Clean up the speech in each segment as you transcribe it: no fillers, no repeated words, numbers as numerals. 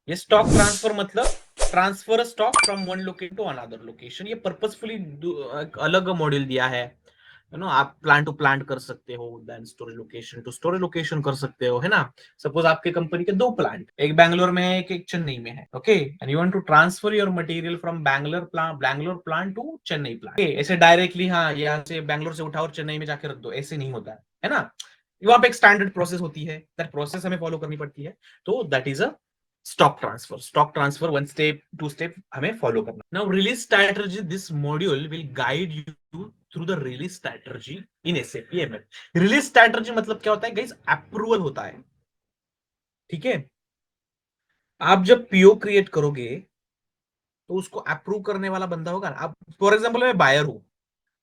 ये stock transfer मतलब transfer stock from one location to another location. ये purposefully अलग मॉड्यूल दिया है, यू नो। आप प्लांट टू प्लांट कर सकते हो, then storage location to storage location कर सकते हो, है ना। सपोज आपके कंपनी के दो प्लांट, एक बैंगलोर में है, एक चेन्नई में है, okay, and you want to transfer your material from Bangalore plant to Chennai plant. ऐसे डायरेक्टली हाँ यहाँ से बैंगलोर से उठाओ और चेन्नई में जाके रख दो, ऐसे नहीं होता है ना। वहां पे एक स्टैंडर्ड प्रोसेस होती है, दैट प्रोसेस हमें फॉलो करनी पड़ती है। तो that is a stock transfer one step to step हमें फॉलो करना। Now release strategy, this module will guide you through the release strategy in SAP ML. Release strategy मतलब क्या होता है गाइस? अप्रूवल होता है, ठीक है। आप जब पीओ क्रिएट करोगे तो उसको अप्रूव करने वाला बंदा होगा ना। आप फॉर एग्जांपल मैं बायर हूं,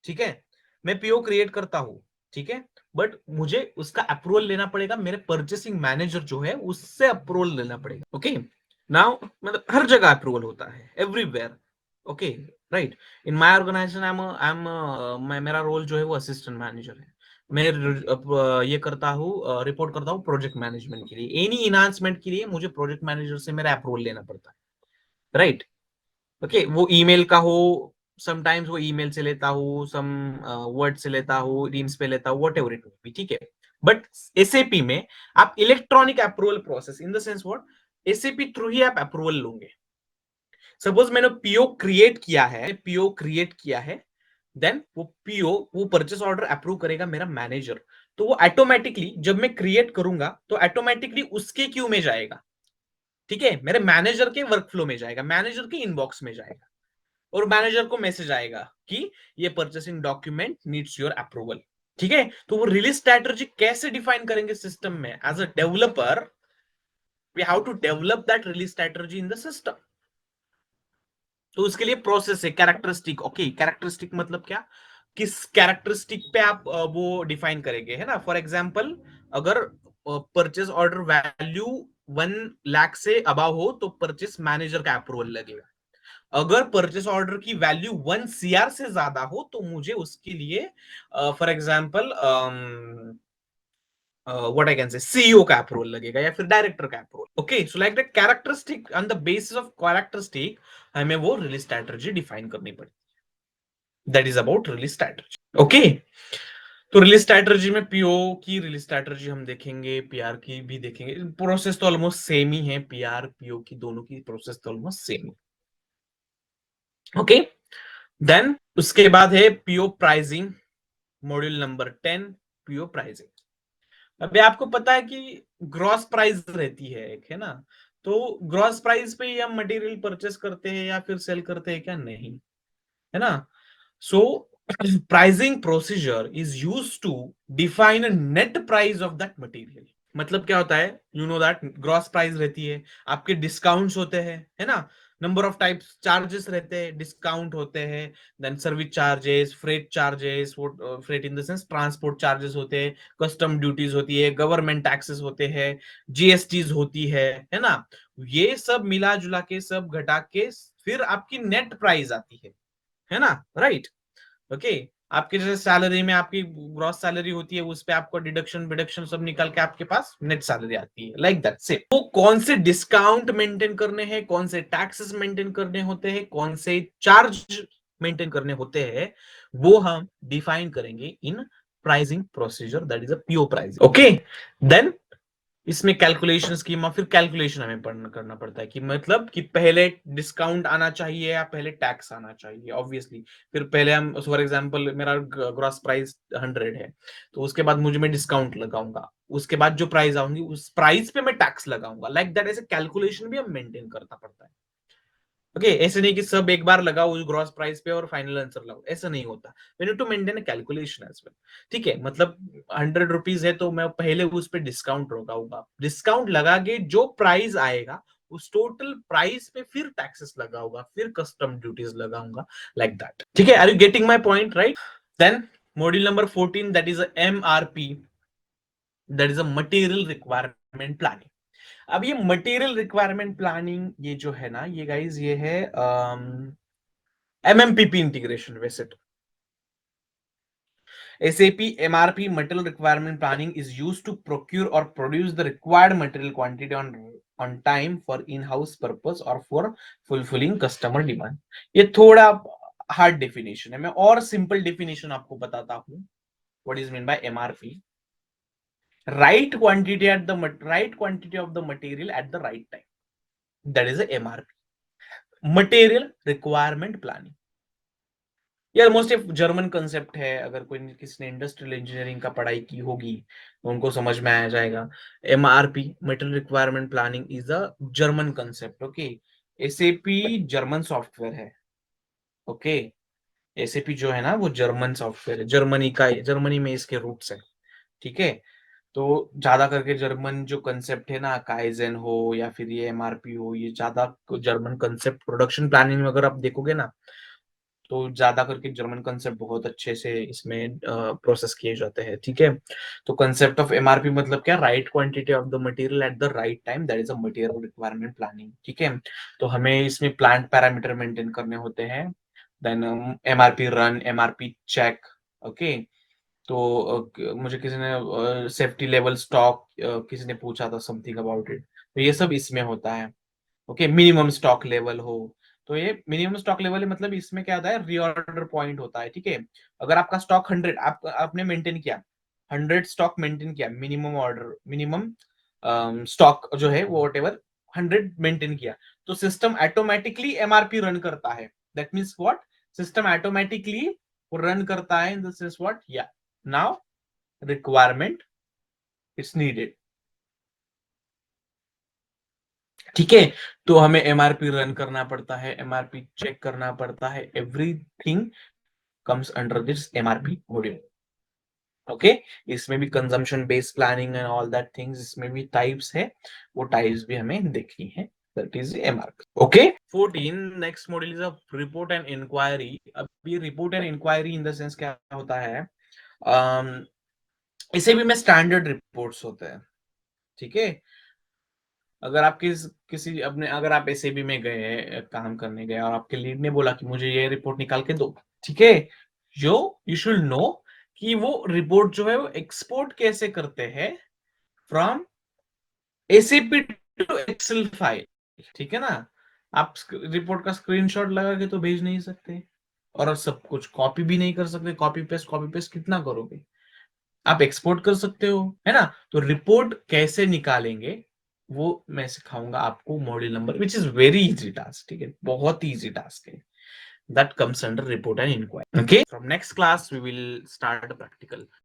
ठीक है, मैं पीओ क्रिएट करता हूं, ठीक है, बट मुझे उसका अप्रूवल लेना पड़ेगा, मेरे परचेसिंग मैनेजर जो है उससे अप्रूवल लेना पड़ेगा, ओके। नाउ मतलब हर जगह अप्रूवल होता है, everywhere, okay, right. In my organisation मेरा रोल जो है वो असिस्टेंट मैनेजर है। मैं ये करता हूँ, रिपोर्ट करता हूँ प्रोजेक्ट मैनेजमेंट के लिए। एनी इनहांसमेंट के लिए मुझे प्रोजेक्ट मैनेजर से मेरा अप्रूवल लेना पड़ता है, राइट। ओके, वो ईमेल का हो, समटाइम्स वो ईमेल से लेता हूँ, सम वर्ड से लेता हूँ, टीम्स पे लेता हूँ, वट एवर इट बी, ठीक है। बट एसएपी में आप electronic approval process, in the sense what, SAP through ही आप अप्रूवल लोगे। सपोज मैंने पीओ क्रिएट किया है, देन वो पीओ, वो परचेस ऑर्डर अप्रूव करेगा मेरा मैनेजर। तो वो ऑटोमेटिकली जब मैं क्रिएट करूंगा तो ऑटोमेटिकली उसके क्यू में जाएगा, ठीक है, मेरे मैनेजर के वर्कफ्लो में जाएगा, मैनेजर के इनबॉक्स में जाएगा, और मैनेजर को मैसेज आएगा कि ये purchasing document needs your approval, ठीक है। तो वो रिलीज स्ट्रैटेजी कैसे डिफाइन करेंगे सिस्टम में? As a developer we have to develop that release strategy in the system. तो उसके लिए प्रोसेस है, कैरेक्टरिस्टिक, ओके। कैरेक्टरिस्टिक मतलब क्या? किस कैरेक्टरिस्टिक पे आप वो डिफाइन करेंगे, है ना। फॉर एग्जांपल, अगर परचेस ऑर्डर वैल्यू 1 लाख से अबव हो तो परचेस मैनेजर का अप्रूवल लगेगा। अगर परचेस ऑर्डर की वैल्यू 1 CR से ज्यादा हो तो मुझे उसके लिए for example what I can say CEO का अप्रूवल लगेगा या फिर डायरेक्टर का approval, okay. So like that characteristic, on the basis of characteristic हमें वो रिलीज स्ट्रैटेजी डिफाइन करनी पड़ेगी। That is about release strategy, okay. तो रिलीज स्ट्रैटेजी में पीओ की रिलीज स्ट्रैटेजी हम देखेंगे, पीआर की भी देखेंगे। प्रोसेस तो ऑलमोस्ट सेम ही है, पीआर पीओ की दोनों की प्रोसेस तो ऑलमोस्ट सेम है, ओके। देन उसके बाद है PO pricing, module number 10, PO pricing. अभी आपको पता है कि ग्रॉस प्राइस रहती है एक, है ना। तो ग्रॉस प्राइस पे ही हम मटेरियल परचेस करते हैं या फिर सेल करते हैं क्या? नहीं, है ना। So pricing procedure is used to define a net price of that material. मतलब क्या होता है, you know that gross price रहती है, आपके डिस्काउंट्स होते हैं, है ना। नंबर ऑफ टाइप्स चार्जेस रहते हैं, डिस्काउंट होते हैं, then service charges, freight charges, freight in the sense transport charges होते हैं, कस्टम ड्यूटीज होती है, गवर्नमेंट टैक्सेस होते हैं, जीएसटीज होती है ना। ये सब मिला जुला के, सब घटा के फिर आपकी नेट प्राइस आती है ना, राइट। ओके, आपके जैसे सैलरी में आपकी ग्रॉस सैलरी होती है, उस पे आपको डिडक्शन विडक्शन सब निकल के आपके पास नेट सैलरी आती है, लाइक दैट से। तो कौन से डिस्काउंट मेंटेन करने हैं, कौन से टैक्सेस मेंटेन करने होते हैं, कौन से चार्ज मेंटेन करने होते हैं, वो हम डिफाइन करेंगे in pricing procedure, that is a PO pricing, okay. Then इसमें कैलकुलेशन स्कीमा, फिर कैलकुलेशन हमें पढ़ना करना पड़ता है कि मतलब कि पहले डिस्काउंट आना चाहिए या पहले टैक्स आना चाहिए, ऑब्वियसली। फिर पहले हम फॉर एग्जांपल मेरा ग्रॉस प्राइस 100 है, तो उसके बाद मुझे मैं डिस्काउंट लगाऊंगा, उसके बाद जो प्राइस आऊंगी उस प्राइस पे मैं टैक्स लगाऊंगा, लाइक दैट। ऐसे कैलकुलेशन भी हम मेंटेन करना पड़ता है, ओके। ऐसे नहीं कि सब एक बार लगाओ उस ग्रॉस प्राइस पे और फाइनल आंसर लगाओ, ऐसा नहीं होता। We need to maintain calculation as well, ठीक है। मतलब 100 रुपीज है तो मैं पहले उस पे डिस्काउंट लगाऊंगा, डिस्काउंट लगा के जो प्राइस आएगा उस टोटल प्राइस पे फिर टैक्सेस लगाऊंगा, फिर कस्टम ड्यूटीज लगाऊंगा, लाइक दैट, ठीक है। Are you getting my point, right? Then module number 14, that is MRP, that is a material requirement planning. अब ये मटेरियल रिक्वायरमेंट प्लानिंग ये जो है ना, ये गाइज ये है एमएमपीपी इंटीग्रेशन वैसे तो। SAP MRP material requirement planning is used to procure or produce the required material quantity on on time for in-house purpose or for fulfilling customer demand. ये थोड़ा हार्ड डेफिनेशन है, मैं और सिंपल डेफिनेशन आपको बताता हूँ. What is meant by MRP? Right quantity of the material at the right time. That is a MRP. Material requirement planning. ये almost एक जर्मन कंसेप्ट है. अगर कोई किसी ने इंडस्ट्रियल इंजीनियरिंग का पढ़ाई की होगी तो उनको समझ में आ जाएगा. MRP, material requirement planning, is a German concept. Okay, SAP German software है. ओके, एसएपी जो है ना वो जर्मन सॉफ्टवेयर है, जर्मनी में इसके रूट्स है. ठीक है, तो ज्यादा करके जर्मन जो कंसेप्ट है ना, काइजन हो या फिर ये एमआरपी हो, ये ज्यादा जर्मन कंसेप्ट. प्रोडक्शन प्लानिंग में अगर आप देखोगे ना तो ज्यादा करके जर्मन कंसेप्ट बहुत अच्छे से इसमें प्रोसेस किए जाते हैं. ठीक है, तो कंसेप्ट ऑफ एमआरपी मतलब क्या? Right quantity of the material at the right time, that is a material requirement planning. ठीक है, तो हमें इसमें प्लांट पैरामीटर मेंटेन करने होते हैं. Then MRP run, MRP check. Okay, तो मुझे किसी ने सेफ्टी लेवल स्टॉक किसी ने पूछा था समथिंग अबाउट इट, तो ये सब इसमें होता है. ओके, मिनिमम स्टॉक लेवल हो, तो ये मिनिमम स्टॉक लेवल है, मतलब इसमें क्या होता है? रीऑर्डर पॉइंट होता है. ठीक है, अगर आपका स्टॉक 100 आपने मेंटेन किया, 100 स्टॉक मेंटेन किया, मिनिमम स्टॉक जो है वो वट एवर 100 मेंटेन किया, तो सिस्टम ऑटोमेटिकली एमआरपी रन करता है. That means what? System automatically run करता है इन द सेंस व्हाट? या नाउ रिक्वायरमेंट इज नीडेड. ठीक है, तो हमें एमआरपी रन करना पड़ता है, एमआरपी चेक करना पड़ता है. Everything comes under this MRP module. Okay, इसमें भी consumption based planning and all that things, इसमें भी टाइप्स है, वो टाइप्स भी हमें देखनी है. That is MRP. Okay, 14 next module is a report and inquiry. अब ये report and inquiry in the sense क्या होता है? इसे भी में स्टैंडर्ड रिपोर्ट्स होते हैं. ठीक है, अगर आप किसी अपने अगर आप एसएबी में गए, काम करने गए और आपके लीड ने बोला कि मुझे ये रिपोर्ट निकाल के दो. ठीक है, जो यू शुड नो कि वो रिपोर्ट जो है वो एक्सपोर्ट कैसे करते हैं from SAP to Excel file. ठीक है ना, आप रिपोर्ट का स्क्रीनशॉट लगा के तो भेज नहीं सकते, और सब कुछ कॉपी भी नहीं कर सकते. कॉपी पेस्ट कितना करोगे? आप एक्सपोर्ट कर सकते हो, है ना. तो रिपोर्ट कैसे निकालेंगे वो मैं सिखाऊंगा आपको module number, which is very easy task. ठीक है, बहुत ही इजी टास्क है. That comes under report and inquiry. Okay, from next class we will start practical.